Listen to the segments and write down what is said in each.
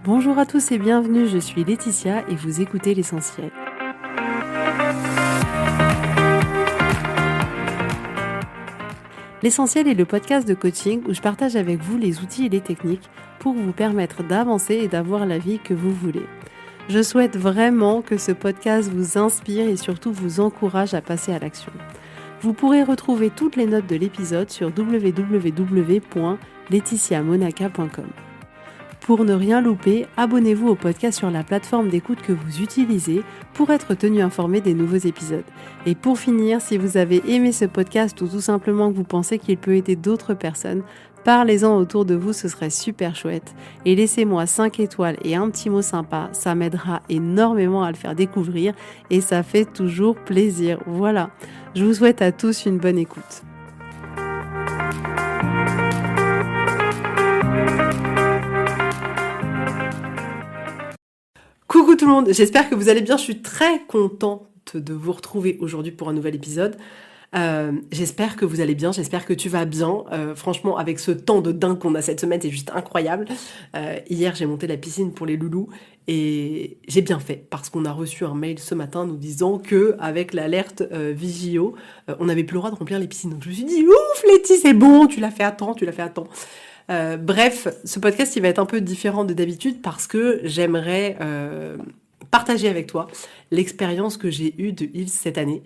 Bonjour à tous et bienvenue, je suis Laetitia et vous écoutez l'essentiel. L'essentiel est le podcast de coaching où je partage avec vous les outils et les techniques pour vous permettre d'avancer et d'avoir la vie que vous voulez. Je souhaite vraiment que ce podcast vous inspire et surtout vous encourage à passer à l'action. Vous pourrez retrouver toutes les notes de l'épisode sur www.laetitiamonaca.com. Pour ne rien louper, abonnez-vous au podcast sur la plateforme d'écoute que vous utilisez pour être tenu informé des nouveaux épisodes. Et pour finir, si vous avez aimé ce podcast ou tout simplement que vous pensez qu'il peut aider d'autres personnes, parlez-en autour de vous, ce serait super chouette. Et laissez-moi 5 étoiles et un petit mot sympa, ça m'aidera énormément à le faire découvrir et ça fait toujours plaisir. Voilà, je vous souhaite à tous une bonne écoute. Coucou tout le monde, j'espère que vous allez bien, je suis très contente de vous retrouver aujourd'hui pour un nouvel épisode. J'espère que vous allez bien, j'espère que tu vas bien. Franchement, avec ce temps de dingue qu'on a cette semaine, c'est juste incroyable. Hier, j'ai monté la piscine pour les loulous et j'ai bien fait parce qu'on a reçu un mail ce matin nous disant que avec l'alerte Vigio, on n'avait plus le droit de remplir les piscines. Donc je me suis dit, ouf Letty, c'est bon, tu l'as fait à temps. Bref, ce podcast il va être un peu différent de d'habitude parce que j'aimerais partager avec toi l'expérience que j'ai eue de Hills cette année.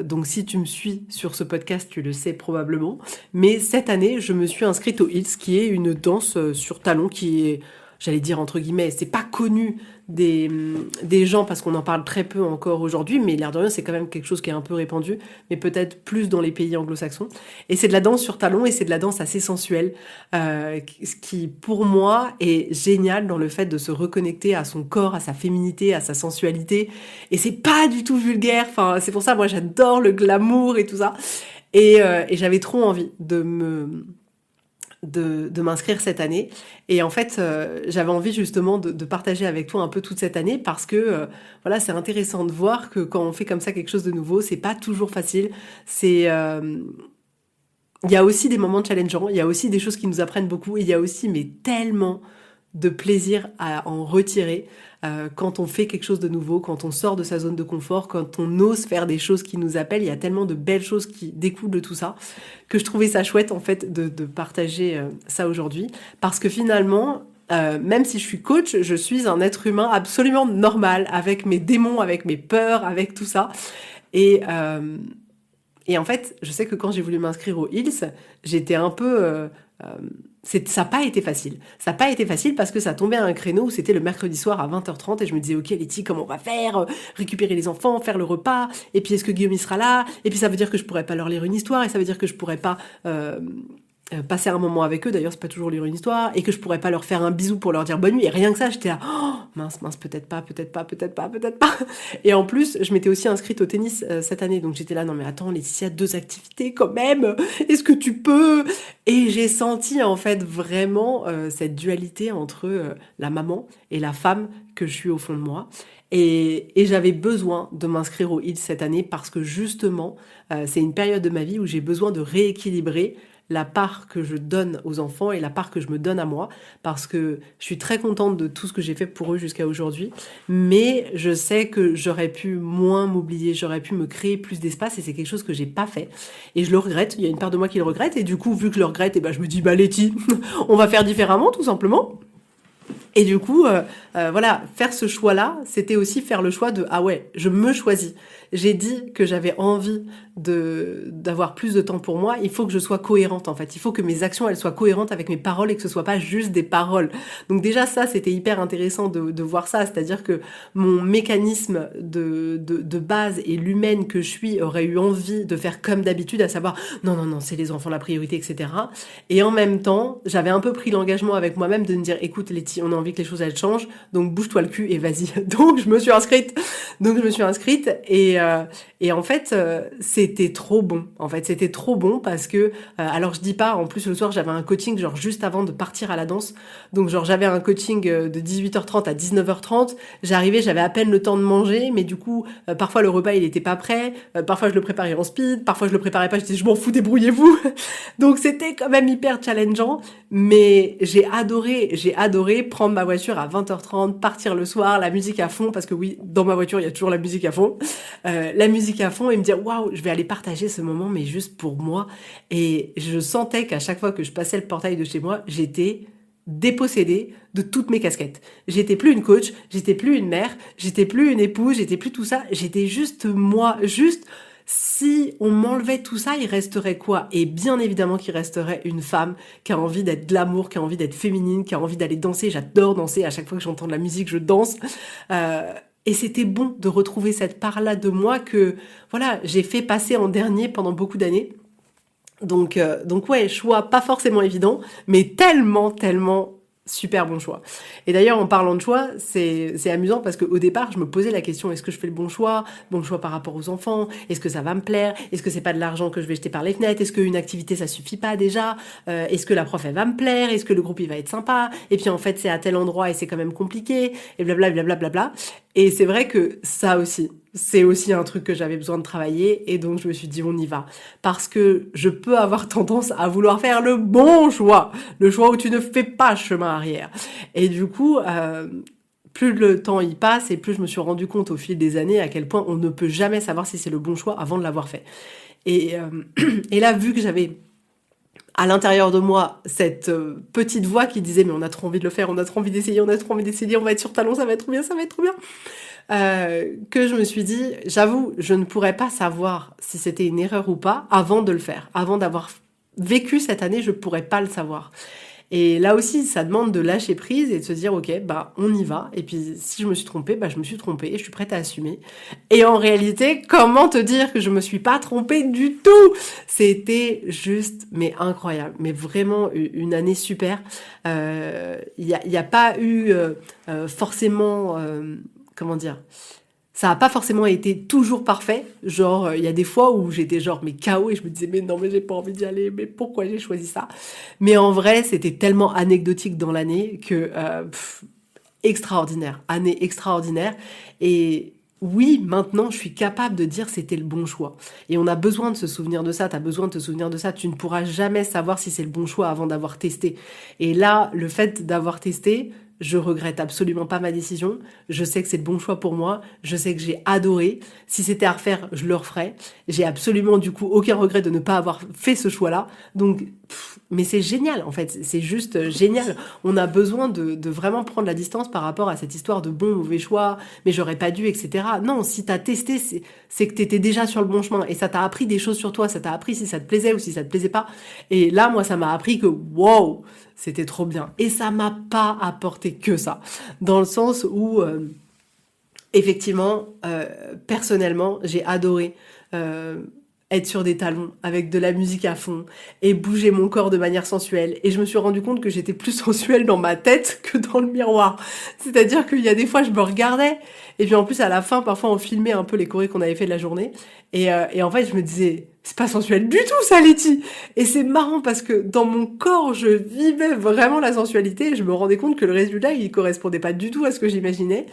Donc si tu me suis sur ce podcast, tu le sais probablement. Mais cette année, je me suis inscrite au Hills, qui est une danse sur talons qui est, j'allais dire entre guillemets, c'est pas connu des gens parce qu'on en parle très peu encore aujourd'hui, mais l'air de rien, c'est quand même quelque chose qui est un peu répandu, mais peut-être plus dans les pays anglo-saxons. Et c'est de la danse sur talons et c'est de la danse assez sensuelle, ce qui pour moi est génial dans le fait de se reconnecter à son corps, à sa féminité, à sa sensualité. Et c'est pas du tout vulgaire, enfin, c'est pour ça, moi j'adore le glamour et tout ça. Et j'avais trop envie de m'inscrire cette année. Et en fait, j'avais envie justement de partager avec toi un peu toute cette année parce que voilà, c'est intéressant de voir que quand on fait comme ça quelque chose de nouveau, c'est pas toujours facile. Il y a aussi des moments challengeants, il y a aussi des choses qui nous apprennent beaucoup, et il y a aussi mais tellement de plaisir à en retirer quand on fait quelque chose de nouveau, quand on sort de sa zone de confort, quand on ose faire des choses qui nous appellent. Il y a tellement de belles choses qui découlent de tout ça que je trouvais ça chouette en fait de partager ça aujourd'hui, parce que finalement même si je suis coach, je suis un être humain absolument normal, avec mes démons, avec mes peurs, avec tout ça. Et en fait, je sais que quand j'ai voulu m'inscrire au Hills, j'étais un peu... ça n'a pas été facile. Ça n'a pas été facile parce que ça tombait à un créneau où c'était le mercredi soir à 20h30 et je me disais, ok Letty, comment on va faire? Récupérer les enfants, faire le repas, et puis est-ce que Guillaume il sera là? Et puis ça veut dire que je pourrais pas leur lire une histoire, et ça veut dire que je pourrais pas... passer un moment avec eux, d'ailleurs c'est pas toujours lire une histoire, et que je pourrais pas leur faire un bisou pour leur dire bonne nuit, et rien que ça j'étais là, oh, mince, peut-être pas. Et en plus je m'étais aussi inscrite au tennis cette année, donc j'étais là, non mais attends Laetitia, 2 activités quand même, est-ce que tu peux? Et j'ai senti en fait vraiment cette dualité entre la maman et la femme que je suis au fond de moi. Et j'avais besoin de m'inscrire au Hills cette année parce que justement, c'est une période de ma vie où j'ai besoin de rééquilibrer la part que je donne aux enfants et la part que je me donne à moi, parce que je suis très contente de tout ce que j'ai fait pour eux jusqu'à aujourd'hui, mais je sais que j'aurais pu moins m'oublier, j'aurais pu me créer plus d'espace, et c'est quelque chose que j'ai pas fait, et je le regrette. Il y a une part de moi qui le regrette, et du coup, vu que je le regrette, et ben je me dis, bah Letty, on va faire différemment, tout simplement. Et du coup, voilà, faire ce choix-là, c'était aussi faire le choix de, ah ouais, je me choisis. J'ai dit que j'avais envie d'avoir plus de temps pour moi. Il faut que je sois cohérente, en fait. Il faut que mes actions, elles soient cohérentes avec mes paroles et que ce soit pas juste des paroles. Donc déjà, ça, c'était hyper intéressant de voir ça. C'est-à-dire que mon mécanisme de base et l'humaine que je suis aurait eu envie de faire comme d'habitude, à savoir, non, c'est les enfants la priorité, etc. Et en même temps, j'avais un peu pris l'engagement avec moi-même de me dire, écoute Letty, on a envie que les choses elles changent, donc bouge-toi le cul et vas-y. Donc je me suis inscrite. Et en fait, c'était trop bon. En fait, c'était trop bon parce que, alors je dis pas, en plus le soir j'avais un coaching genre juste avant de partir à la danse. Donc genre j'avais un coaching de 18h30 à 19h30. J'arrivais, j'avais à peine le temps de manger, mais du coup, parfois le repas il était pas prêt. Parfois je le préparais en speed, parfois je le préparais pas. Je disais je m'en fous, débrouillez-vous. Donc c'était quand même hyper challengeant, mais j'ai adoré prendre prendre ma voiture à 20h30, partir le soir, la musique à fond, parce que oui, dans ma voiture, il y a toujours la musique à fond. La musique à fond et me dire, waouh, je vais aller partager ce moment, mais juste pour moi. Et je sentais qu'à chaque fois que je passais le portail de chez moi, j'étais dépossédée de toutes mes casquettes. J'étais plus une coach, j'étais plus une mère, j'étais plus une épouse, j'étais plus tout ça, j'étais juste moi, juste si on m'enlevait tout ça, il resterait quoi? Et bien évidemment qu'il resterait une femme qui a envie d'être de l'amour, qui a envie d'être féminine, qui a envie d'aller danser. J'adore danser, à chaque fois que j'entends de la musique, je danse. Et c'était bon de retrouver cette part-là de moi que, voilà, j'ai fait passer en dernier pendant beaucoup d'années. Donc ouais, choix pas forcément évident, mais tellement, tellement super bon choix. Et d'ailleurs, en parlant de choix, c'est amusant parce qu'au départ, je me posais la question, est-ce que je fais le bon choix par rapport aux enfants, est-ce que ça va me plaire, est-ce que c'est pas de l'argent que je vais jeter par les fenêtres, est-ce qu'une activité ça suffit pas déjà, est-ce que la prof elle va me plaire, est-ce que le groupe il va être sympa, et puis en fait c'est à tel endroit et c'est quand même compliqué, et blablabla, blablabla. Et c'est vrai que ça aussi, c'est aussi un truc que j'avais besoin de travailler et donc je me suis dit on y va. Parce que je peux avoir tendance à vouloir faire le bon choix, le choix où tu ne fais pas chemin arrière. Et du coup, plus le temps y passe et plus je me suis rendu compte au fil des années à quel point on ne peut jamais savoir si c'est le bon choix avant de l'avoir fait. Et, et là, vu que j'avais à l'intérieur de moi cette petite voix qui disait mais on a trop envie de le faire, on a trop envie d'essayer, on a trop envie d'essayer, on va être sur talon, ça va être trop bien, ça va être trop bien. Que je me suis dit, j'avoue, je ne pourrais pas savoir si c'était une erreur ou pas avant de le faire. Avant d'avoir vécu cette année, je pourrais pas le savoir. Et là aussi, ça demande de lâcher prise et de se dire, ok, bah on y va. Et puis si je me suis trompée, bah je me suis trompée et je suis prête à assumer. Et en réalité, comment te dire que je me suis pas trompée du tout? C'était juste, mais incroyable, mais vraiment une année super. Y a pas eu forcément, comment dire? Ça a pas forcément été toujours parfait. Genre, il y a des fois où j'étais genre, mais KO et je me disais, mais non, mais j'ai pas envie d'y aller, mais pourquoi j'ai choisi ça? Mais en vrai, c'était tellement anecdotique dans l'année que, extraordinaire. Année extraordinaire. Et oui, maintenant, je suis capable de dire c'était le bon choix. Et on a besoin de se souvenir de ça. T'as besoin de te souvenir de ça. Tu ne pourras jamais savoir si c'est le bon choix avant d'avoir testé. Et là, le fait d'avoir testé, je regrette absolument pas ma décision. Je sais que c'est le bon choix pour moi. Je sais que j'ai adoré. Si c'était à refaire, je le referais. J'ai absolument du coup aucun regret de ne pas avoir fait ce choix-là. Donc, mais c'est génial en fait. C'est juste génial. On a besoin de vraiment prendre la distance par rapport à cette histoire de bon, mauvais choix, mais j'aurais pas dû, etc. Non, si t'as testé, c'est que t'étais déjà sur le bon chemin et ça t'a appris des choses sur toi. Ça t'a appris si ça te plaisait ou si ça te plaisait pas. Et là, moi, ça m'a appris que wow, c'était trop bien. Et ça m'a pas apporté que ça. Dans le sens où, effectivement, personnellement, j'ai adoré être sur des talons avec de la musique à fond et bouger mon corps de manière sensuelle. Et je me suis rendu compte que j'étais plus sensuelle dans ma tête que dans le miroir. C'est-à-dire qu'il y a des fois, je me regardais et puis en plus, à la fin, parfois, on filmait un peu les chorés qu'on avait fait de la journée. Et en fait, je me disais, c'est pas sensuel du tout ça, Letty. Et c'est marrant parce que dans mon corps, je vivais vraiment la sensualité et je me rendais compte que le résultat, il correspondait pas du tout à ce que j'imaginais.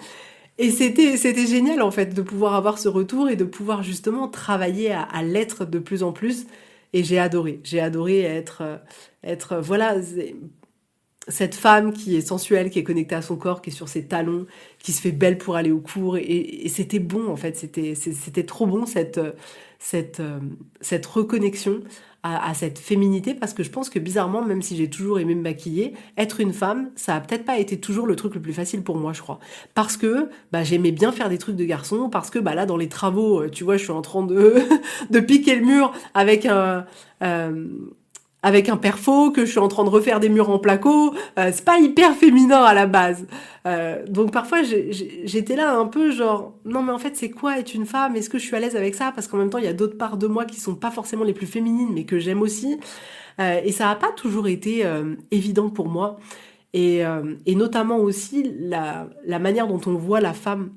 Et c'était génial en fait de pouvoir avoir ce retour et de pouvoir justement travailler à l'être de plus en plus. Et j'ai adoré être voilà, cette femme qui est sensuelle, qui est connectée à son corps, qui est sur ses talons, qui se fait belle pour aller au cours. Et c'était bon, en fait. C'était trop bon, cette, euh, cette reconnexion à cette féminité, parce que je pense que bizarrement, même si j'ai toujours aimé me maquiller, être une femme, ça a peut-être pas été toujours le truc le plus facile pour moi, je crois. Parce que bah, j'aimais bien faire des trucs de garçon, parce que bah, là, dans les travaux, tu vois, je suis en train de, de piquer le mur euh, avec un perfo, que je suis en train de refaire des murs en placo. C'est pas hyper féminin à la base. Donc parfois j'étais là un peu genre non mais en fait c'est quoi être une femme? Est-ce que je suis à l'aise avec ça? Parce qu'en même temps il y a d'autres parts de moi qui sont pas forcément les plus féminines mais que j'aime aussi. Et ça a pas toujours été évident pour moi. Et notamment aussi la manière dont on voit la femme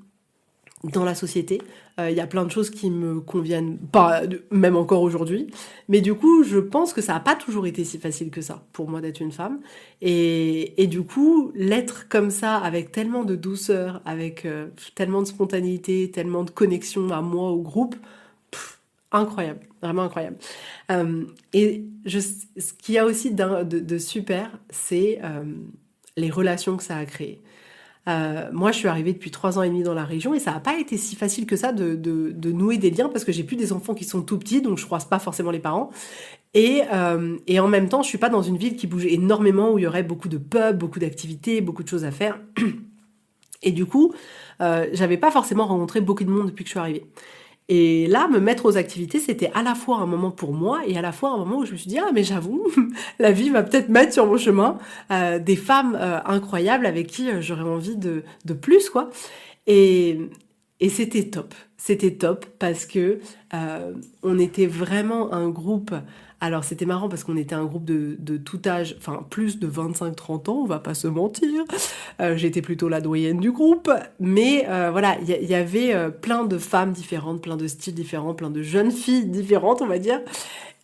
dans la société. Il y a plein de choses qui me conviennent pas, même encore aujourd'hui. Mais du coup, je pense que ça n'a pas toujours été si facile que ça pour moi d'être une femme. Et du coup, l'être comme ça, avec tellement de douceur, avec tellement de spontanéité, tellement de connexion à moi, au groupe, incroyable, vraiment incroyable. Ce qu'il y a aussi de super, c'est les relations que ça a créées. Moi, je suis arrivée depuis 3 ans et demi dans la région et ça n'a pas été si facile que ça de nouer des liens parce que j'ai plus des enfants qui sont tout petits, donc je croise pas forcément les parents. Et en même temps, je suis pas dans une ville qui bouge énormément, où il y aurait beaucoup de pubs, beaucoup d'activités, beaucoup de choses à faire. Et du coup, j'avais pas forcément rencontré beaucoup de monde depuis que je suis arrivée. Et là, me mettre aux activités, c'était à la fois un moment pour moi et à la fois un moment où je me suis dit, ah mais j'avoue, la vie va peut-être mettre sur mon chemin des femmes incroyables avec qui j'aurais envie de plus, quoi. Et, et c'était top. C'était top parce que on était vraiment un groupe. Alors c'était marrant parce qu'on était un groupe de tout âge, enfin plus de 25-30 ans, on va pas se mentir. J'étais plutôt la doyenne du groupe, mais voilà, il y avait plein de femmes différentes, plein de styles différents, plein de jeunes filles différentes, on va dire.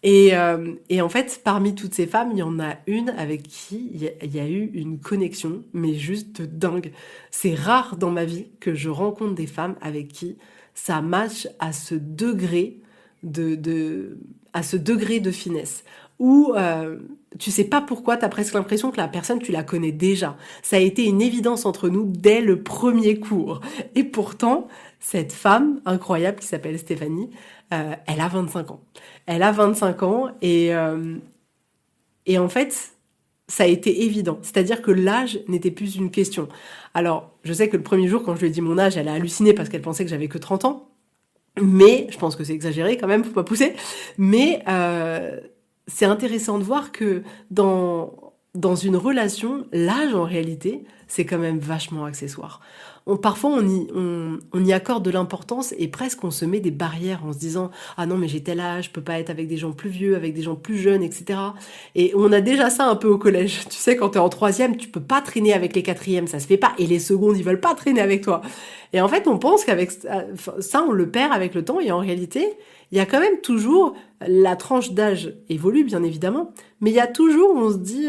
Et en fait, parmi toutes ces femmes, il y en a une avec qui il y a eu une connexion, mais juste dingue. C'est rare dans ma vie que je rencontre des femmes avec qui ça match à ce degré à ce degré de finesse. Où tu sais pas pourquoi, t'as presque l'impression que la personne, tu la connais déjà. Ça a été une évidence entre nous dès le premier cours. Et pourtant, cette femme incroyable qui s'appelle Stéphanie, elle a 25 ans. Elle a 25 ans et en fait, ça a été évident. C'est-à-dire que l'âge n'était plus une question. Alors, je sais que le premier jour, quand je lui ai dit mon âge, elle a halluciné parce qu'elle pensait que j'avais que 30 ans. Mais, je pense que c'est exagéré quand même, faut pas pousser. Mais c'est intéressant de voir que dans une relation, l'âge en réalité, c'est quand même vachement accessoire. Parfois, on y accorde de l'importance et presque on se met des barrières en se disant ah non mais j'ai tel âge, je peux pas être avec des gens plus vieux, avec des gens plus jeunes, etc. Et on a déjà ça un peu au collège. Tu sais, quand t'es en troisième, tu peux pas traîner avec les quatrièmes, ça se fait pas. Et les secondes, ils veulent pas traîner avec toi. Et en fait, on pense qu'avec ça, on le perd avec le temps. Et en réalité, il y a quand même toujours, la tranche d'âge évolue bien évidemment, mais il y a toujours, on se dit,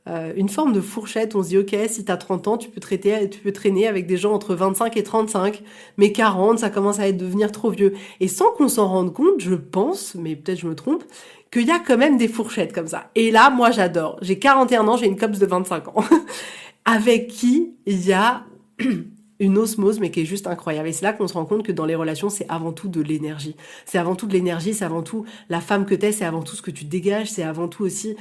une forme de fourchette. On se dit, ok, si t'as 30 ans, tu peux traîner avec des gens entre 25 et 35, mais 40, ça commence à devenir trop vieux. Et sans qu'on s'en rende compte, je pense, mais peut-être je me trompe, qu'il y a quand même des fourchettes comme ça. Et là, moi, j'adore. J'ai 41 ans, j'ai une copse de 25 ans, avec qui il y a une osmose, mais qui est juste incroyable. Et c'est là qu'on se rend compte que dans les relations, c'est avant tout de l'énergie. C'est avant tout de l'énergie, c'est avant tout la femme que t'es, c'est avant tout ce que tu dégages, c'est avant tout aussi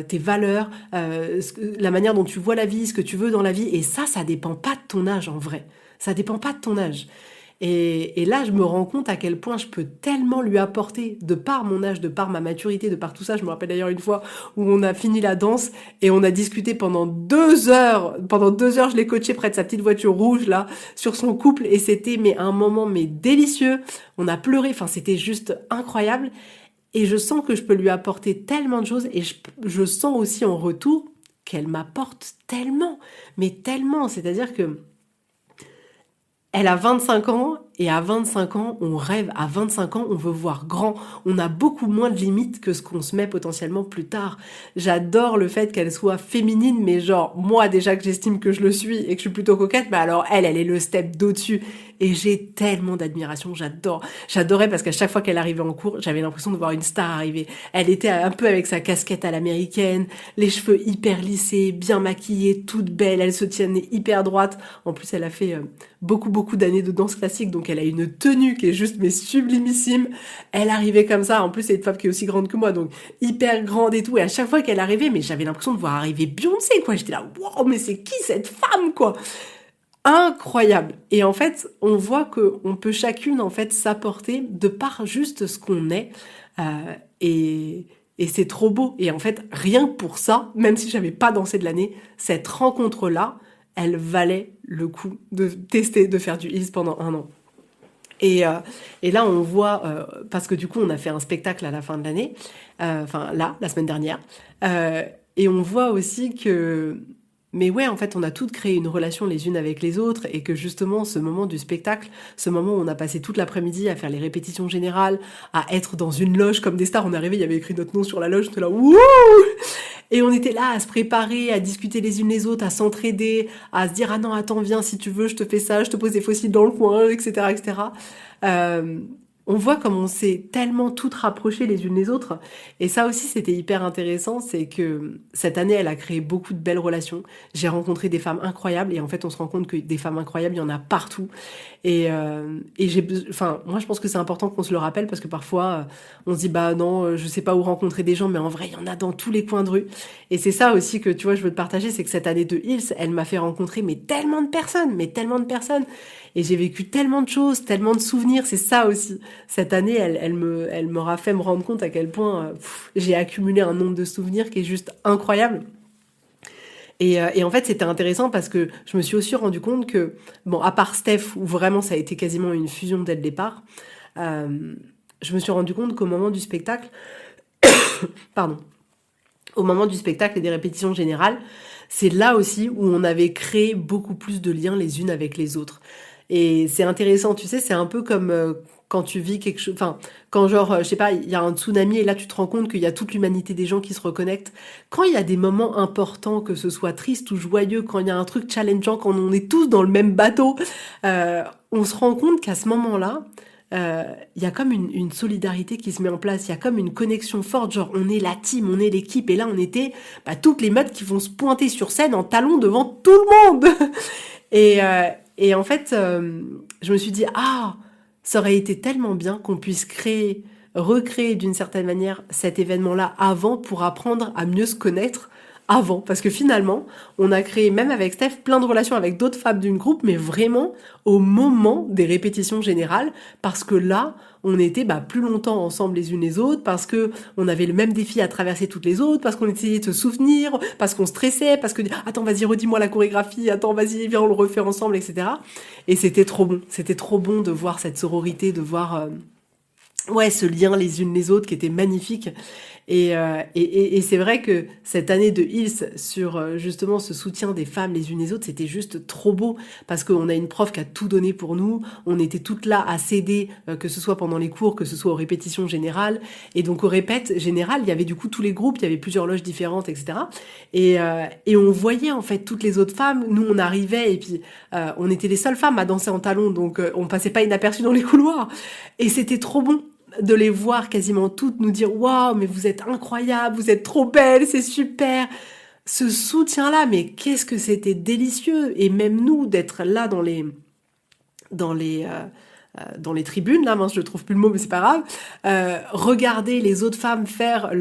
tes valeurs, la manière dont tu vois la vie, ce que tu veux dans la vie. Et ça dépend pas de ton âge en vrai. Ça dépend pas de ton âge. Et là, je me rends compte à quel point je peux tellement lui apporter, de par mon âge, de par ma maturité, de par tout ça. Je me rappelle d'ailleurs une fois où on a fini la danse et on a discuté pendant 2 heures. Pendant 2 heures, je l'ai coaché près de sa petite voiture rouge, là, sur son couple. Et c'était un moment délicieux. On a pleuré. Enfin, c'était juste incroyable. Et je sens que je peux lui apporter tellement de choses. Et je sens aussi en retour qu'elle m'apporte tellement. Mais tellement. C'est-à-dire que elle a 25 ans et à 25 ans, on rêve. À 25 ans, on veut voir grand. On a beaucoup moins de limites que ce qu'on se met potentiellement plus tard. J'adore le fait qu'elle soit féminine, mais genre, moi déjà que j'estime que je le suis et que je suis plutôt coquette, bah alors elle est le step d'au-dessus. Et j'ai tellement d'admiration, j'adore. J'adorais parce qu'à chaque fois qu'elle arrivait en cours, j'avais l'impression de voir une star arriver. Elle était un peu avec sa casquette à l'américaine, les cheveux hyper lissés, bien maquillée, toute belle, elle se tenait hyper droite. En plus, elle a fait beaucoup d'années de danse classique, donc elle a une tenue qui est juste sublimissime. Elle arrivait comme ça, en plus c'est une femme qui est aussi grande que moi, donc hyper grande et tout. Et à chaque fois qu'elle arrivait, mais j'avais l'impression de voir arriver Beyoncé, quoi. J'étais là, waouh, mais c'est qui cette femme, quoi? Incroyable. Et en fait, on voit que on peut chacune en fait s'apporter de par juste ce qu'on est. Et c'est trop beau. Et en fait, rien que pour ça, même si j'avais pas dansé de l'année, cette rencontre-là, elle valait le coup de tester, de faire du heels pendant 1 an. Et là, on voit, parce que du coup, on a fait un spectacle à la fin de l'année, enfin là, la semaine dernière, et on voit aussi que, mais ouais, en fait, on a toutes créé une relation les unes avec les autres, et que justement, ce moment du spectacle, ce moment où on a passé toute l'après-midi à faire les répétitions générales, à être dans une loge comme des stars, on est arrivé, il y avait écrit notre nom sur la loge, on était là, wouh! Et on était là à se préparer, à discuter les unes les autres, à s'entraider, à se dire ah non attends viens si tu veux je te fais ça, je te pose des fossiles dans le coin, etc. etc. on voit comme on s'est tellement toutes rapprochées les unes les autres. Et ça aussi, c'était hyper intéressant, c'est que cette année, elle a créé beaucoup de belles relations. J'ai rencontré des femmes incroyables et en fait, on se rend compte que des femmes incroyables, il y en a partout. Enfin, moi, je pense que c'est important qu'on se le rappelle parce que parfois, on se dit, bah non, je sais pas où rencontrer des gens, mais en vrai, il y en a dans tous les coins de rue. Et c'est ça aussi que, tu vois, je veux te partager, c'est que cette année de Hills, elle m'a fait rencontrer, mais tellement de personnes. Et j'ai vécu tellement de choses, tellement de souvenirs, c'est ça aussi. Cette année, elle m'aura fait me rendre compte à quel point j'ai accumulé un nombre de souvenirs qui est juste incroyable. Et en fait, c'était intéressant parce que je me suis aussi rendu compte que, bon, à part Steph, où vraiment ça a été quasiment une fusion dès le départ, euh, je me suis rendu compte qu'au moment du spectacle, pardon, au moment du spectacle et des répétitions générales, c'est là aussi où on avait créé beaucoup plus de liens les unes avec les autres. Et c'est intéressant, tu sais, c'est un peu comme quand tu vis quelque chose, enfin, quand genre, je sais pas, il y a un tsunami et là tu te rends compte qu'il y a toute l'humanité des gens qui se reconnectent. Quand il y a des moments importants, que ce soit triste ou joyeux, quand il y a un truc challengeant, quand on est tous dans le même bateau, euh, on se rend compte qu'à ce moment-là, il y a comme une solidarité qui se met en place, il y a comme une connexion forte, genre on est la team, on est l'équipe, et là on était toutes les meutes qui vont se pointer sur scène en talons devant tout le monde. Et en fait, je me suis dit, ah, ça aurait été tellement bien qu'on puisse recréer d'une certaine manière cet événement-là avant pour apprendre à mieux se connaître avant. Parce que finalement, on a créé, même avec Steph, plein de relations avec d'autres femmes d'une groupe, mais vraiment au moment des répétitions générales, parce que là, on était plus longtemps ensemble les unes les autres, parce que on avait le même défi à traverser toutes les autres, parce qu'on essayait de se souvenir, parce qu'on stressait, parce que attends, vas-y, redis-moi la chorégraphie, attends, vas-y, viens, on le refait ensemble, etc. Et c'était trop bon de voir cette sororité, de voir ouais, ce lien les unes les autres qui était magnifique. Et c'est vrai que cette année de Hills sur justement ce soutien des femmes les unes les autres, c'était juste trop beau parce qu'on a une prof qui a tout donné pour nous. On était toutes là à s'aider, que ce soit pendant les cours, que ce soit aux répétitions générales. Et donc aux répètes générales, il y avait du coup tous les groupes, il y avait plusieurs loges différentes, etc. Et on voyait en fait toutes les autres femmes. Nous, on arrivait et puis on était les seules femmes à danser en talons, donc on passait pas inaperçu dans les couloirs. Et c'était trop bon de les voir quasiment toutes nous dire waouh, mais vous êtes incroyables, vous êtes trop belles, c'est super. Ce soutien-là, mais qu'est-ce que c'était délicieux. Et même nous, d'être là dans les, dans les tribunes, là, mince, je trouve plus le mot, mais c'est pas grave, regarder les autres femmes faire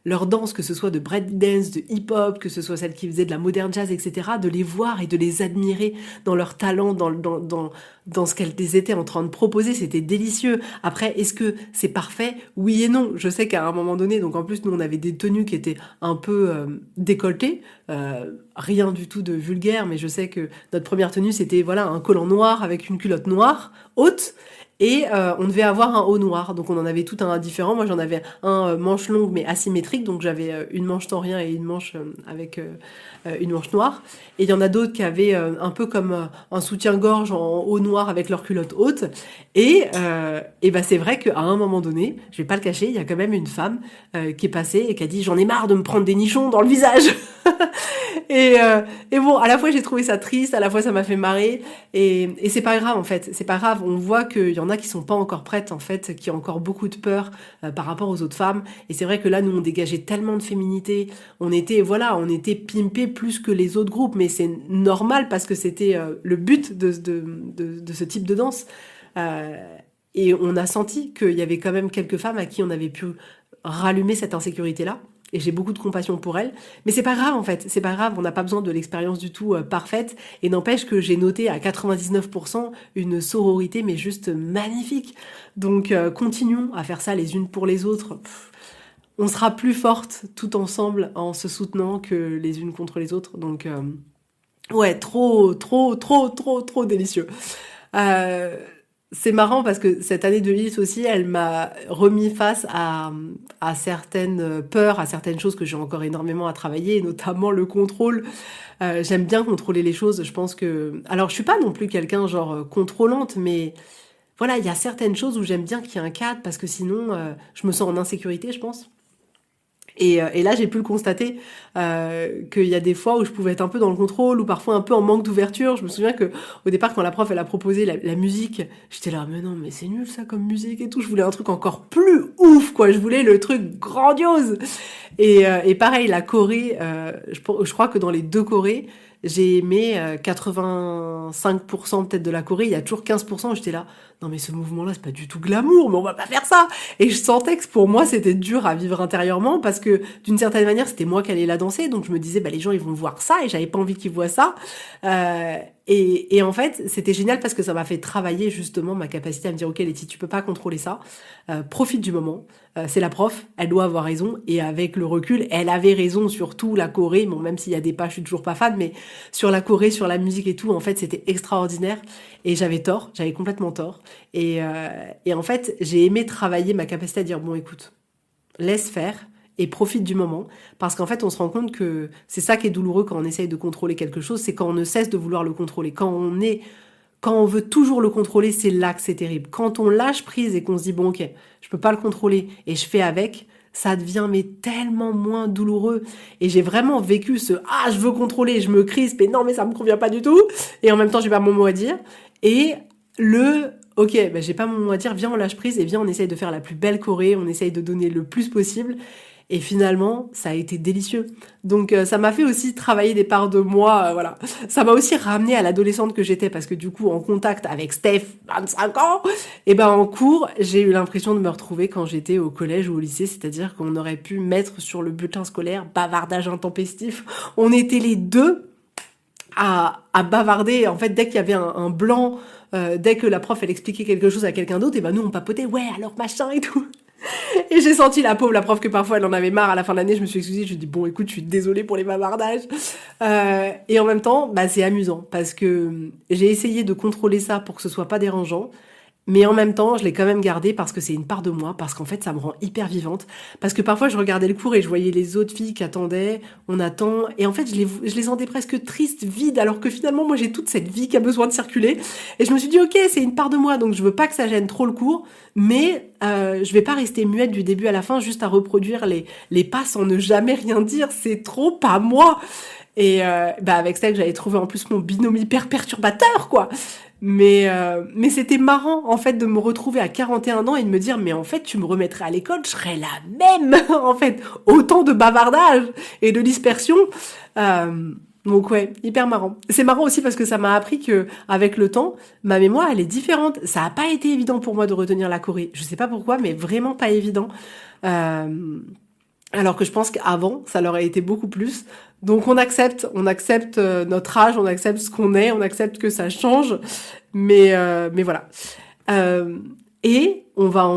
leur danse, que ce soit de breakdance, de hip-hop, que ce soit celles qui faisaient de la modern jazz, etc., de les voir et de les admirer dans leur talent, dans ce qu'elles étaient en train de proposer, c'était délicieux. Après, est-ce que c'est parfait? Oui et non. Je sais qu'à un moment donné, donc en plus, nous, on avait des tenues qui étaient un peu décolletées, rien du tout de vulgaire, mais je sais que notre première tenue, c'était voilà un collant noir avec une culotte noire, haute, et on devait avoir un haut noir, donc on en avait tout un différent. Moi j'en avais un manche longue mais asymétrique, donc j'avais une manche sans rien et une manche avec une manche noire. Et il y en a d'autres qui avaient un peu comme un soutien-gorge en haut noir avec leur culotte haute. Et ben c'est vrai qu'à un moment donné, je vais pas le cacher, il y a quand même une femme qui est passée et qui a dit j'en ai marre de me prendre des nichons dans le visage. Et bon, à la fois j'ai trouvé ça triste, à la fois ça m'a fait marrer, et c'est pas grave en fait, c'est pas grave. On voit qu'il y en a qui sont pas encore prêtes en fait, qui ont encore beaucoup de peur par rapport aux autres femmes. Et c'est vrai que là, nous on dégageait tellement de féminité, on était pimpés plus que les autres groupes, mais c'est normal parce que c'était le but de ce type de danse. Euh, et on a senti qu'il y avait quand même quelques femmes à qui on avait pu rallumer cette insécurité-là. Et j'ai beaucoup de compassion pour elles. Mais c'est pas grave en fait, c'est pas grave, on n'a pas besoin de l'expérience du tout parfaite. Et n'empêche que j'ai noté à 99% une sororité mais juste magnifique. Donc continuons à faire ça les unes pour les autres. On sera plus fortes tout ensemble en se soutenant que les unes contre les autres. Donc ouais, trop délicieux. Euh, c'est marrant parce que cette année de Lilith aussi, elle m'a remis face à certaines peurs, à certaines choses que j'ai encore énormément à travailler, et notamment le contrôle. J'aime bien contrôler les choses. Je pense que... Alors, je suis pas non plus quelqu'un genre contrôlante, mais voilà, il y a certaines choses où j'aime bien qu'il y ait un cadre parce que sinon, je me sens en insécurité, je pense. Et là, j'ai pu le constater, qu'il y a des fois où je pouvais être un peu dans le contrôle ou parfois un peu en manque d'ouverture. Je me souviens que au départ, quand la prof elle a proposé la musique, j'étais là, mais non, mais c'est nul ça comme musique et tout. Je voulais un truc encore plus ouf, quoi. Je voulais le truc grandiose. Et pareil, la choré, je crois que dans les deux chorés, j'ai aimé 85% peut-être de la choré. Il y a toujours 15% où j'étais là, non mais ce mouvement-là, c'est pas du tout glamour, mais on va pas faire ça. Et je sentais que pour moi, c'était dur à vivre intérieurement parce que d'une certaine manière, c'était moi qui allais la danser. Donc je me disais, bah, les gens, ils vont voir ça et j'avais pas envie qu'ils voient ça. Euh, et en fait, c'était génial parce que ça m'a fait travailler justement ma capacité à me dire, ok, Letty, tu peux pas contrôler ça. Profite du moment. C'est la prof, elle doit avoir raison. Et avec le recul, elle avait raison sur tout, la choré. Bon, même s'il y a des pas, je suis toujours pas fan, mais sur la choré, sur la musique et tout, en fait, c'était extraordinaire. Et j'avais tort, j'avais complètement tort. Et en fait, j'ai aimé travailler ma capacité à dire, bon, écoute, laisse faire et profite du moment. Parce qu'en fait, on se rend compte que c'est ça qui est douloureux quand on essaye de contrôler quelque chose, c'est quand on ne cesse de vouloir le contrôler. Quand on veut toujours le contrôler, c'est là que c'est terrible. Quand on lâche prise et qu'on se dit, bon, ok, je peux pas le contrôler et je fais avec, ça devient mais tellement moins douloureux. Et j'ai vraiment vécu je veux contrôler, je me crispe, et non, mais ça me convient pas du tout. Et en même temps, j'ai pas mon mot à dire. Et ok, ben j'ai pas mon mot à dire, viens, on lâche prise et viens, on essaye de faire la plus belle choré, on essaye de donner le plus possible. Et finalement, ça a été délicieux. Donc ça m'a fait aussi travailler des parts de moi, voilà. Ça m'a aussi ramené à l'adolescente que j'étais, parce que du coup, en contact avec Steph, 25 ans, et ben en cours, j'ai eu l'impression de me retrouver quand j'étais au collège ou au lycée, c'est-à-dire qu'on aurait pu mettre sur le bulletin scolaire bavardage intempestif. On était les deux à bavarder. En fait, dès qu'il y avait un blanc, dès que la prof elle expliquait quelque chose à quelqu'un d'autre, et ben nous on papotait, ouais alors machin et tout. Et j'ai senti la pauvre, la prof, que parfois elle en avait marre. À la fin de l'année, je me suis excusée, je lui ai dit bon écoute, je suis désolée pour les bavardages. Et en même temps, bah c'est amusant parce que j'ai essayé de contrôler ça pour que ce soit pas dérangeant. Mais en même temps, je l'ai quand même gardé parce que c'est une part de moi, parce qu'en fait, ça me rend hyper vivante. Parce que parfois, je regardais le cours et je voyais les autres filles qui attendaient, on attend, et en fait, je les sentais presque tristes, vides, alors que finalement, moi, j'ai toute cette vie qui a besoin de circuler. Et je me suis dit, ok, c'est une part de moi, donc je veux pas que ça gêne trop le cours, mais je vais pas rester muette du début à la fin, juste à reproduire les pas sans ne jamais rien dire. C'est trop pas moi. Et bah avec ça, que j'avais trouvé en plus mon binôme hyper perturbateur, quoi. Mais c'était marrant, en fait, de me retrouver à 41 ans et de me dire, mais en fait, tu me remettrais à l'école, je serais la même, en fait. Autant de bavardage et de dispersion. Donc ouais, hyper marrant. C'est marrant aussi parce que ça m'a appris que, avec le temps, ma mémoire, elle est différente. Ça a pas été évident pour moi de retenir la choré. Je sais pas pourquoi, mais vraiment pas évident. Euh, alors que je pense qu'avant, ça leur a été beaucoup plus. Donc on accepte notre âge, on accepte ce qu'on est, on accepte que ça change. Mais voilà. Euh, et on va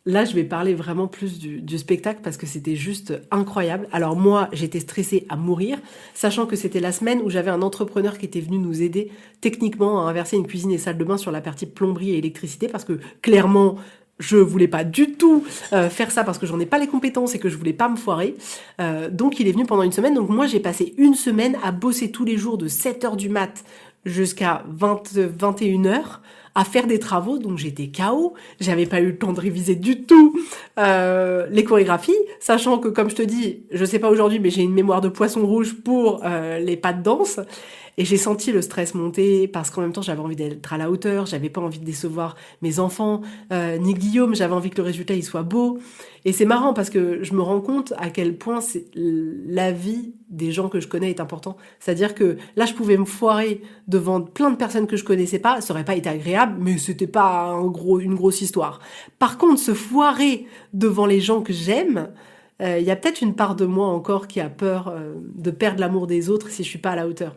Là, je vais parler vraiment plus du spectacle parce que c'était juste incroyable. Alors moi, j'étais stressée à mourir, sachant que c'était la semaine où j'avais un entrepreneur qui était venu nous aider techniquement à inverser une cuisine et salle de bain sur la partie plomberie et électricité parce que clairement, je voulais pas du tout faire ça parce que j'en ai pas les compétences et que je voulais pas me foirer. Donc il est venu pendant une semaine. Donc moi, j'ai passé une semaine à bosser tous les jours de 7 heures du mat jusqu'à 21 heures à faire des travaux, donc j'étais KO, j'avais pas eu le temps de réviser du tout les chorégraphies, sachant que comme je te dis, je sais pas aujourd'hui, mais j'ai une mémoire de poisson rouge pour les pas de danse, et j'ai senti le stress monter, parce qu'en même temps j'avais envie d'être à la hauteur, j'avais pas envie de décevoir mes enfants, ni Guillaume, j'avais envie que le résultat il soit beau, et c'est marrant parce que je me rends compte à quel point la vie des gens que je connais est important, c'est-à-dire que là je pouvais me foirer devant plein de personnes que je connaissais pas, ça aurait pas été agréable, mais c'était pas une grosse histoire. Par contre, se foirer devant les gens que j'aime, il y a peut-être une part de moi encore qui a peur de perdre l'amour des autres si je suis pas à la hauteur.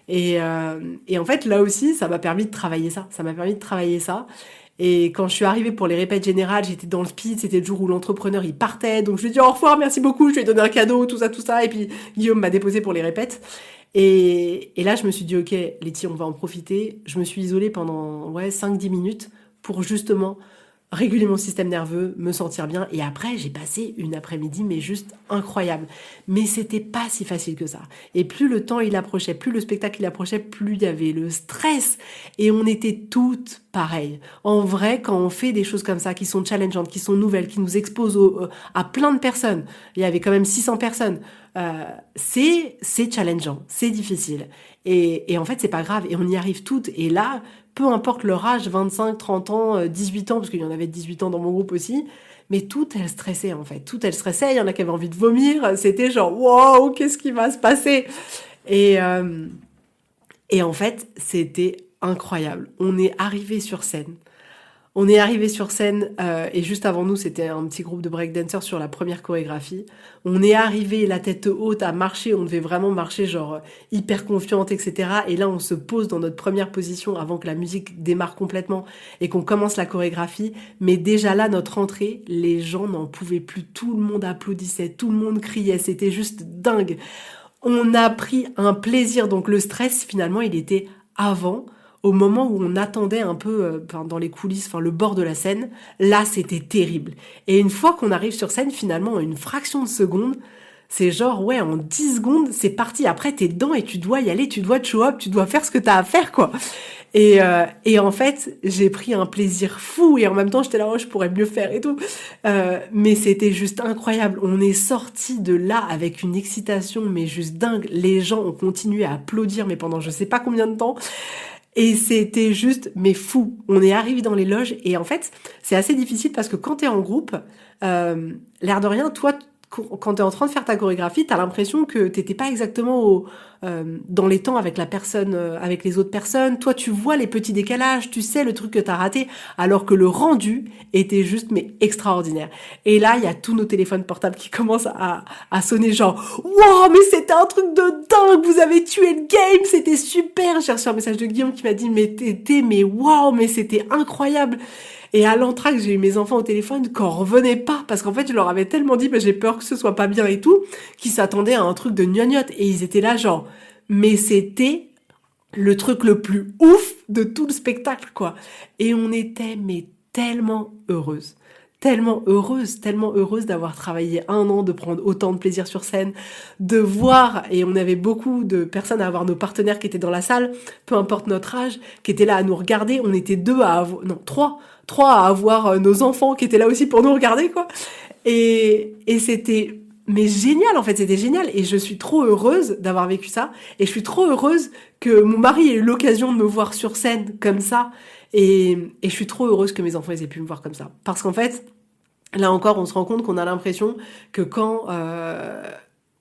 Et en fait, là aussi, ça m'a permis de travailler ça. Ça m'a permis de travailler ça. Et quand je suis arrivée pour les répètes générales, j'étais dans le speed, c'était le jour où l'entrepreneur il partait, donc je lui ai dit au revoir, merci beaucoup, je lui ai donné un cadeau, tout ça, et puis Guillaume m'a déposé pour les répètes. Et là, je me suis dit, ok, Letty, on va en profiter. Je me suis isolée pendant 5-10 minutes pour justement réguler mon système nerveux, me sentir bien. Et après, j'ai passé une après-midi, mais juste incroyable. Mais c'était pas si facile que ça. Et plus le temps il approchait, plus le spectacle il approchait, plus il y avait le stress. Et on était toutes pareilles. En vrai, quand on fait des choses comme ça, qui sont challengeantes, qui sont nouvelles, qui nous exposent à plein de personnes, il y avait quand même 600 personnes, c'est challengeant, c'est difficile. Et en fait, c'est pas grave. Et on y arrive toutes. Et là, peu importe leur âge, 25, 30 ans, 18 ans, parce qu'il y en avait 18 ans dans mon groupe aussi, mais toutes elles stressaient en fait. Toutes elles stressaient, il y en a qui avaient envie de vomir, c'était genre wow, qu'est-ce qui va se passer? Et, euh, et en fait, c'était incroyable. On est arrivé sur scène. On est arrivé sur scène et juste avant nous, c'était un petit groupe de breakdancers sur la première chorégraphie. On est arrivé la tête haute à marcher, on devait vraiment marcher genre hyper confiante, etc. Et là, on se pose dans notre première position avant que la musique démarre complètement et qu'on commence la chorégraphie. Mais déjà là, notre entrée, les gens n'en pouvaient plus. Tout le monde applaudissait, tout le monde criait, c'était juste dingue. On a pris un plaisir, donc le stress, finalement, il était avant, au moment où on attendait un peu dans les coulisses, enfin le bord de la scène, là c'était terrible. Et une fois qu'on arrive sur scène, finalement, en une fraction de seconde, c'est genre, ouais, en 10 secondes, c'est parti. Après, t'es dedans et tu dois y aller, tu dois te show up, tu dois faire ce que t'as à faire, quoi. Et en fait, j'ai pris un plaisir fou et en même temps, j'étais là, oh, je pourrais mieux faire et tout. Mais c'était juste incroyable. On est sorti de là avec une excitation, mais juste dingue. Les gens ont continué à applaudir, mais pendant je sais pas combien de temps. Et c'était juste, mais fou. On est arrivé dans les loges et en fait, c'est assez difficile parce que quand t'es en groupe, l'air de rien, toi, quand t'es en train de faire ta chorégraphie, t'as l'impression que t'étais pas exactement dans les temps avec la personne, avec les autres personnes. Toi, tu vois les petits décalages, tu sais le truc que t'as raté, alors que le rendu était juste mais extraordinaire. Et là, il y a tous nos téléphones portables qui commencent à sonner genre wow, mais c'était un truc de dingue, vous avez tué le game, c'était super. J'ai reçu un message de Guillaume qui m'a dit mais wow, mais c'était incroyable. Et à l'entracte, j'ai eu mes enfants au téléphone qu'on revenait pas, parce qu'en fait, je leur avais tellement dit, bah, j'ai peur que ce soit pas bien et tout, qu'ils s'attendaient à un truc de gnognotte. Et ils étaient là, genre, mais c'était le truc le plus ouf de tout le spectacle, quoi. Et on était, mais tellement heureuses. Tellement heureuse d'avoir travaillé 1 an, de prendre autant de plaisir sur scène, de voir, et on avait beaucoup de personnes à avoir nos partenaires qui étaient dans la salle, peu importe notre âge, qui étaient là à nous regarder. On était deux à avoir, non, trois à avoir nos enfants qui étaient là aussi pour nous regarder, quoi. Et c'était, mais génial, en fait, c'était génial. Et je suis trop heureuse d'avoir vécu ça. Et je suis trop heureuse que mon mari ait eu l'occasion de me voir sur scène comme ça. Et je suis trop heureuse que mes enfants aient pu me voir comme ça. Parce qu'en fait, là encore, on se rend compte qu'on a l'impression que quand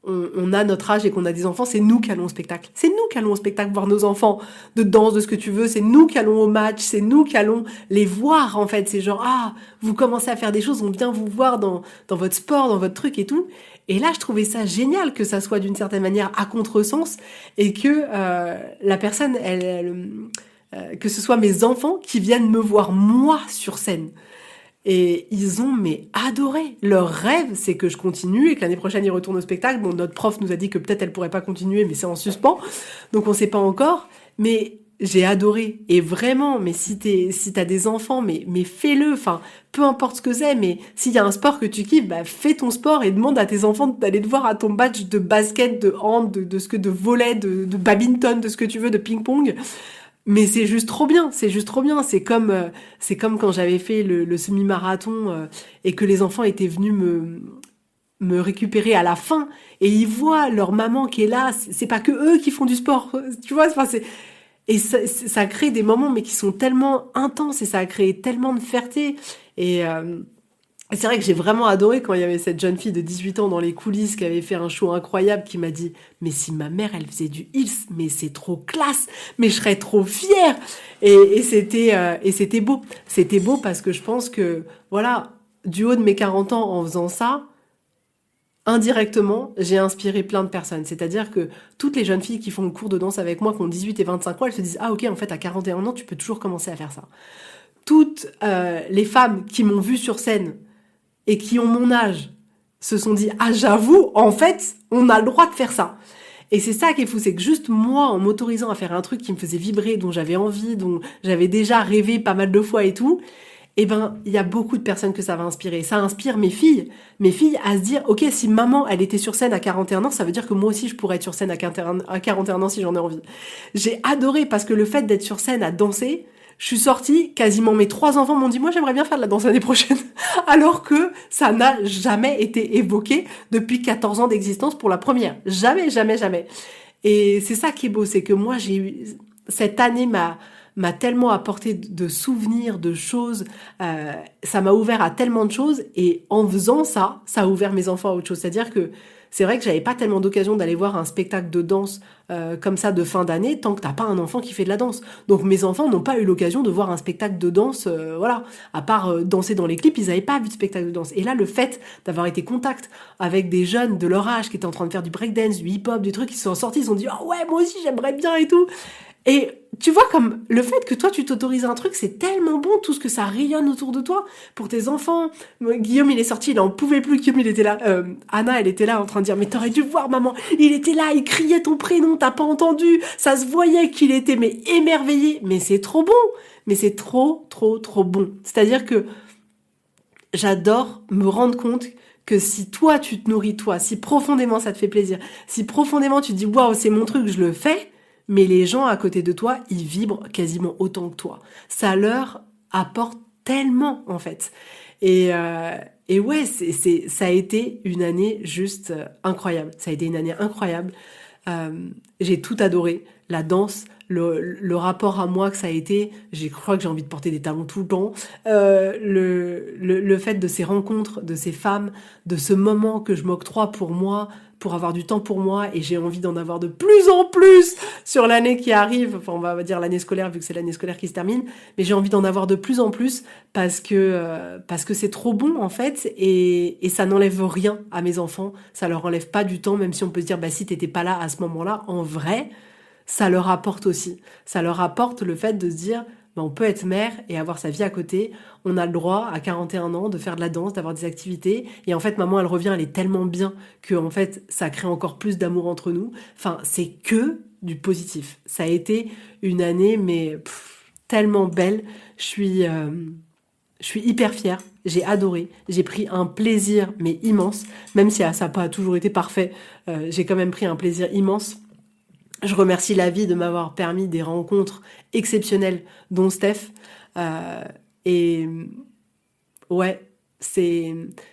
on a notre âge et qu'on a des enfants, c'est nous qui allons au spectacle. C'est nous qui allons au spectacle voir nos enfants de danse, de ce que tu veux. C'est nous qui allons au match. C'est nous qui allons les voir, en fait. C'est genre, ah, vous commencez à faire des choses, on vient vous voir dans votre sport, dans votre truc et tout. Et là, je trouvais ça génial que ça soit d'une certaine manière à contresens et que la personne, que ce soit mes enfants qui viennent me voir moi sur scène. Et ils ont mais adoré. Leur rêve, c'est que je continue et que l'année prochaine ils retournent au spectacle. Bon, notre prof nous a dit que peut-être elle pourrait pas continuer, mais c'est en suspens, donc on sait pas encore. Mais j'ai adoré. Et vraiment, mais si t'as des enfants, mais fais-le. Enfin, peu importe ce que c'est, mais s'il y a un sport que tu kiffes, bah fais ton sport et demande à tes enfants d'aller te voir à ton match de basket, de hand, de volley, de badminton, de ce que tu veux, de ping-pong. Mais c'est juste trop bien, c'est juste trop bien. C'est comme quand j'avais fait le semi-marathon et que les enfants étaient venus me récupérer à la fin et ils voient leur maman qui est là. C'est pas que eux qui font du sport, tu vois. Enfin, et ça crée des moments mais qui sont tellement intenses et ça a créé tellement de fierté. Et c'est vrai que j'ai vraiment adoré quand il y avait cette jeune fille de 18 ans dans les coulisses qui avait fait un show incroyable qui m'a dit mais si ma mère elle faisait du heels, mais c'est trop classe, mais je serais trop fière. Et c'était beau. C'était beau parce que je pense que voilà, du haut de mes 40 ans en faisant ça, indirectement, j'ai inspiré plein de personnes. C'est-à-dire que toutes les jeunes filles qui font le cours de danse avec moi qui ont 18 et 25 ans, elles se disent ah OK, en fait à 41 ans, tu peux toujours commencer à faire ça. Toutes les femmes qui m'ont vue sur scène et qui ont mon âge se sont dit ah j'avoue en fait on a le droit de faire ça. Et c'est ça qui est fou, c'est que juste moi en m'autorisant à faire un truc qui me faisait vibrer, dont j'avais envie, dont j'avais déjà rêvé pas mal de fois et tout, eh ben, il y a beaucoup de personnes que ça va inspirer. Ça inspire mes filles à se dire, ok, si maman, elle était sur scène à 41 ans, ça veut dire que moi aussi, je pourrais être sur scène à 41 ans si j'en ai envie. J'ai adoré parce que le fait d'être sur scène à danser, je suis sortie, quasiment mes 3 enfants m'ont dit, moi, j'aimerais bien faire de la danse l'année prochaine. Alors que ça n'a jamais été évoqué depuis 14 ans d'existence pour la première. Jamais, jamais, jamais. Et c'est ça qui est beau, c'est que moi, cette année m'a tellement apporté de souvenirs, de choses, ça m'a ouvert à tellement de choses, et en faisant ça, ça a ouvert mes enfants à autre chose. C'est-à-dire que c'est vrai que j'avais pas tellement d'occasion d'aller voir un spectacle de danse comme ça de fin d'année tant que t'as pas un enfant qui fait de la danse. Donc mes enfants n'ont pas eu l'occasion de voir un spectacle de danse, voilà, à part danser dans les clips, ils avaient pas vu de spectacle de danse. Et là, le fait d'avoir été contact avec des jeunes de leur âge qui étaient en train de faire du breakdance, du hip-hop, des trucs, ils se sont sortis, ils se sont dit ah ouais, moi aussi j'aimerais bien et tout. Et tu vois, comme le fait que toi tu t'autorises un truc, c'est tellement bon, tout ce que ça rayonne autour de toi pour tes enfants. Guillaume, il est sorti, il en pouvait plus. Guillaume, il était là. Anna, elle était là en train de dire mais t'aurais dû voir maman. Il était là, il criait ton prénom, t'as pas entendu. Ça se voyait qu'il était mais émerveillé. Mais c'est trop bon. Mais c'est trop, trop, trop bon. C'est-à-dire que j'adore me rendre compte que si toi tu te nourris toi, si profondément ça te fait plaisir, si profondément tu te dis waouh c'est mon truc, je le fais, mais les gens à côté de toi, ils vibrent quasiment autant que toi. Ça leur apporte tellement en fait. Et ouais, ça a été une année juste incroyable. Ça a été une année incroyable. J'ai tout adoré. La danse, le rapport à moi que ça a été, je crois que j'ai envie de porter des talons tout le temps. Le fait de ces rencontres, de ces femmes, de ce moment que je m'octroie pour moi, pour avoir du temps pour moi, et j'ai envie d'en avoir de plus en plus sur l'année qui arrive, enfin on va dire l'année scolaire vu que c'est l'année scolaire qui se termine, mais j'ai envie d'en avoir de plus en plus parce que c'est trop bon en fait, et ça n'enlève rien à mes enfants, ça leur enlève pas du temps, même si on peut se dire bah si t'étais pas là à ce moment-là, en vrai, ça leur apporte aussi. Ça leur apporte le fait de se dire, ben, on peut être mère et avoir sa vie à côté. On a le droit, à 41 ans, de faire de la danse, d'avoir des activités. Et en fait, maman, elle revient, elle est tellement bien que, en fait, ça crée encore plus d'amour entre nous. Enfin, c'est que du positif. Ça a été une année, mais tellement belle. Je suis hyper fière. J'ai adoré. J'ai pris un plaisir, mais immense. Même si ça n'a pas toujours été parfait, j'ai quand même pris un plaisir immense. Je remercie la vie de m'avoir permis des rencontres exceptionnelles, dont Steph. Et ouais,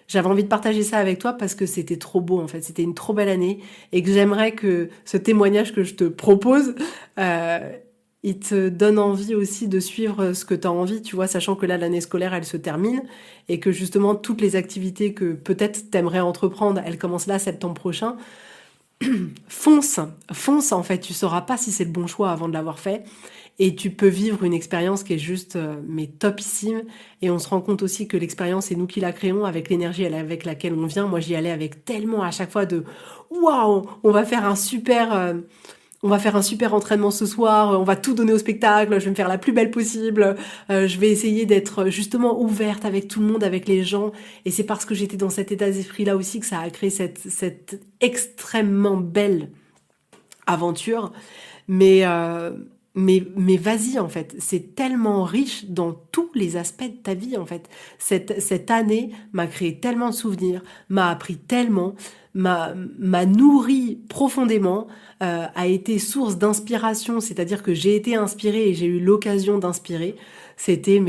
j'avais envie de partager ça avec toi parce que c'était trop beau en fait. C'était une trop belle année et que j'aimerais que ce témoignage que je te propose, il te donne envie aussi de suivre ce que tu as envie, tu vois, sachant que là, l'année scolaire, elle se termine et que justement, toutes les activités que peut-être t'aimerais entreprendre, elles commencent là, septembre prochain. Fonce en fait, tu sauras pas si c'est le bon choix avant de l'avoir fait et tu peux vivre une expérience qui est juste mais topissime, et on se rend compte aussi que l'expérience c'est nous qui la créons avec l'énergie avec laquelle on vient. Moi j'y allais avec tellement à chaque fois de waouh, on va faire un super entraînement ce soir, on va tout donner au spectacle, je vais me faire la plus belle possible, je vais essayer d'être justement ouverte avec tout le monde, avec les gens, et c'est parce que j'étais dans cet état d'esprit-là aussi que ça a créé cette extrêmement belle aventure. Mais, mais vas-y en fait, c'est tellement riche dans tous les aspects de ta vie en fait. Cette année m'a créé tellement de souvenirs, m'a appris tellement, m'a nourri profondément, a été source d'inspiration, c'est-à-dire que j'ai été inspirée et j'ai eu l'occasion d'inspirer. C'était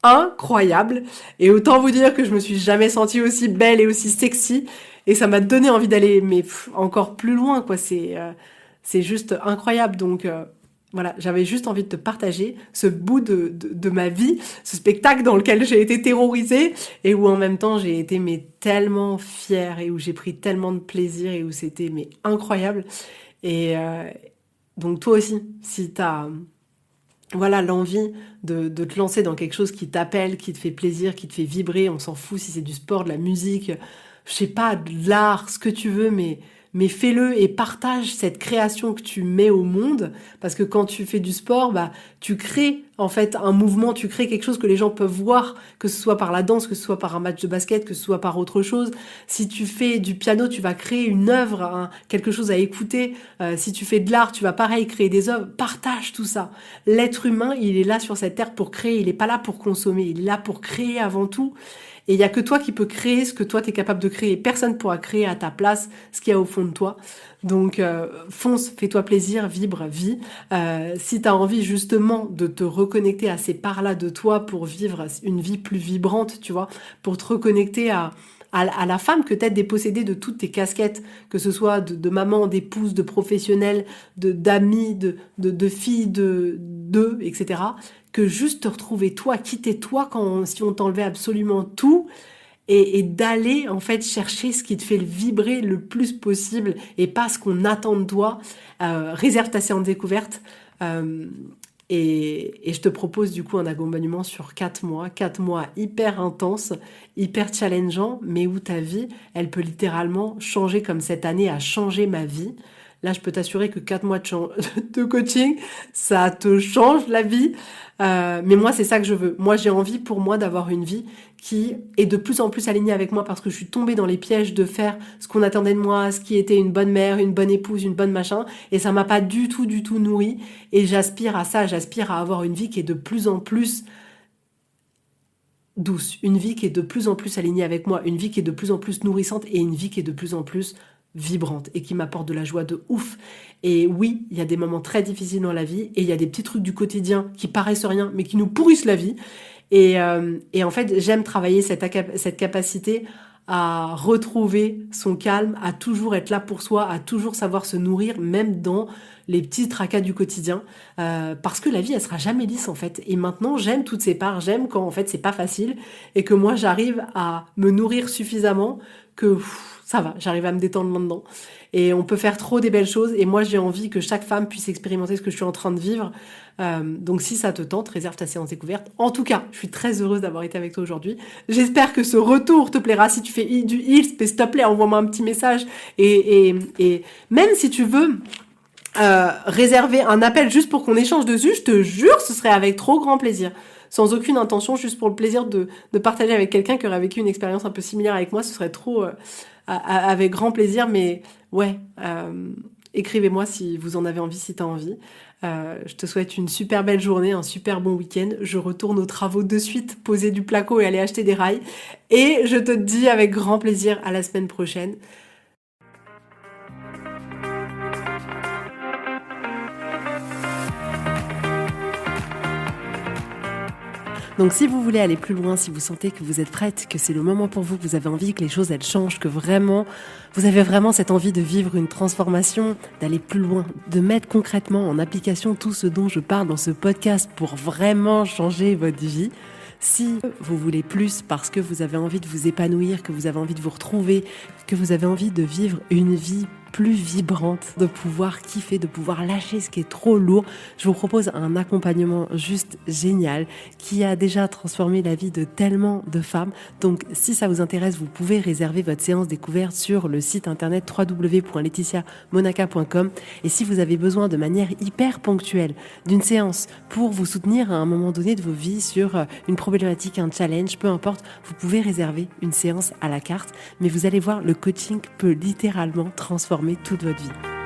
incroyable. Et autant vous dire que je me suis jamais sentie aussi belle et aussi sexy. Et ça m'a donné envie d'aller encore plus loin, quoi. C'est juste incroyable. Donc voilà, j'avais juste envie de te partager ce bout de ma vie, ce spectacle dans lequel j'ai été terrorisée et où en même temps j'ai été tellement fière et où j'ai pris tellement de plaisir et où c'était incroyable. Et donc toi aussi, si t'as voilà l'envie de te lancer dans quelque chose qui t'appelle, qui te fait plaisir, qui te fait vibrer, on s'en fout si c'est du sport, de la musique, je sais pas, de l'art, ce que tu veux, mais mais fais-le et partage cette création que tu mets au monde, parce que quand tu fais du sport, tu crées en fait un mouvement, tu crées quelque chose que les gens peuvent voir, que ce soit par la danse, que ce soit par un match de basket, que ce soit par autre chose. Si tu fais du piano, tu vas créer une œuvre, quelque chose à écouter. Si tu fais de l'art, tu vas pareil créer des œuvres. Partage tout ça. L'être humain, il est là sur cette terre pour créer, il n'est pas là pour consommer, il est là pour créer avant tout. Et il n'y a que toi qui peux créer ce que toi tu es capable de créer. Personne ne pourra créer à ta place ce qu'il y a au fond de toi. Donc fonce, fais-toi plaisir, vibre, vis. Si tu as envie justement de te reconnecter à ces parts-là de toi pour vivre une vie plus vibrante, tu vois, pour te reconnecter à la femme que t'es dépossédée de toutes tes casquettes, que ce soit de maman, d'épouse, de professionnelle, d'amis, de fille, etc. Que juste te retrouver toi, quitter toi si on t'enlevait absolument tout et d'aller en fait chercher ce qui te fait vibrer le plus possible et pas ce qu'on attend de toi. Réserve ta séance découverte. Et je te propose du coup un accompagnement sur 4 mois hyper intenses, hyper challengeants, mais où ta vie, elle peut littéralement changer comme cette année a changé ma vie. Là, je peux t'assurer que 4 mois de coaching, ça te change la vie. Mais moi, c'est ça que je veux. Moi, j'ai envie pour moi d'avoir une vie qui est de plus en plus alignée avec moi parce que je suis tombée dans les pièges de faire ce qu'on attendait de moi, ce qui était une bonne mère, une bonne épouse, une bonne machin. Et ça m'a pas du tout nourrie. Et j'aspire à ça. J'aspire à avoir une vie qui est de plus en plus douce. Une vie qui est de plus en plus alignée avec moi. Une vie qui est de plus en plus nourrissante et une vie qui est de plus en plus vibrante et qui m'apporte de la joie de ouf. Et oui, il y a des moments très difficiles dans la vie et il y a des petits trucs du quotidien qui paraissent rien mais qui nous pourrissent la vie. Et en fait, j'aime travailler cette capacité à retrouver son calme, à toujours être là pour soi, à toujours savoir se nourrir, même dans les petits tracas du quotidien, parce que la vie, elle sera jamais lisse en fait. Et maintenant, j'aime toutes ces parts, j'aime quand en fait c'est pas facile et que moi j'arrive à me nourrir suffisamment que ça va, j'arrive à me détendre là-dedans. Et on peut faire trop des belles choses. Et moi, j'ai envie que chaque femme puisse expérimenter ce que je suis en train de vivre. Donc, si ça te tente, réserve ta séance découverte. En tout cas, je suis très heureuse d'avoir été avec toi aujourd'hui. J'espère que ce retour te plaira. Si tu fais du Heels, s'il te plaît, envoie-moi un petit message. Et même si tu veux réserver un appel juste pour qu'on échange dessus, je te jure, ce serait avec trop grand plaisir. Sans aucune intention, juste pour le plaisir de partager avec quelqu'un qui aurait vécu une expérience un peu similaire avec moi, ce serait trop avec grand plaisir. Mais ouais, écrivez-moi si vous en avez envie, si tu as envie. Je te souhaite une super belle journée, un super bon week-end. Je retourne aux travaux de suite, poser du placo et aller acheter des rails. Et je te dis avec grand plaisir à la semaine prochaine. Donc si vous voulez aller plus loin, si vous sentez que vous êtes prête, que c'est le moment pour vous, que vous avez envie que les choses elles changent, que vraiment vous avez vraiment cette envie de vivre une transformation, d'aller plus loin, de mettre concrètement en application tout ce dont je parle dans ce podcast pour vraiment changer votre vie. Si vous voulez plus parce que vous avez envie de vous épanouir, que vous avez envie de vous retrouver, que vous avez envie de vivre une vie plus vibrante, de pouvoir kiffer, de pouvoir lâcher ce qui est trop lourd, je vous propose un accompagnement juste génial qui a déjà transformé la vie de tellement de femmes. Donc si ça vous intéresse, vous pouvez réserver votre séance découverte sur le site internet www.laetitiamonaca.com. Et si vous avez besoin de manière hyper ponctuelle d'une séance pour vous soutenir à un moment donné de vos vies sur une problématique, un challenge, peu importe, vous pouvez réserver une séance à la carte. Mais vous allez voir, le coaching peut littéralement transformer toute votre vie.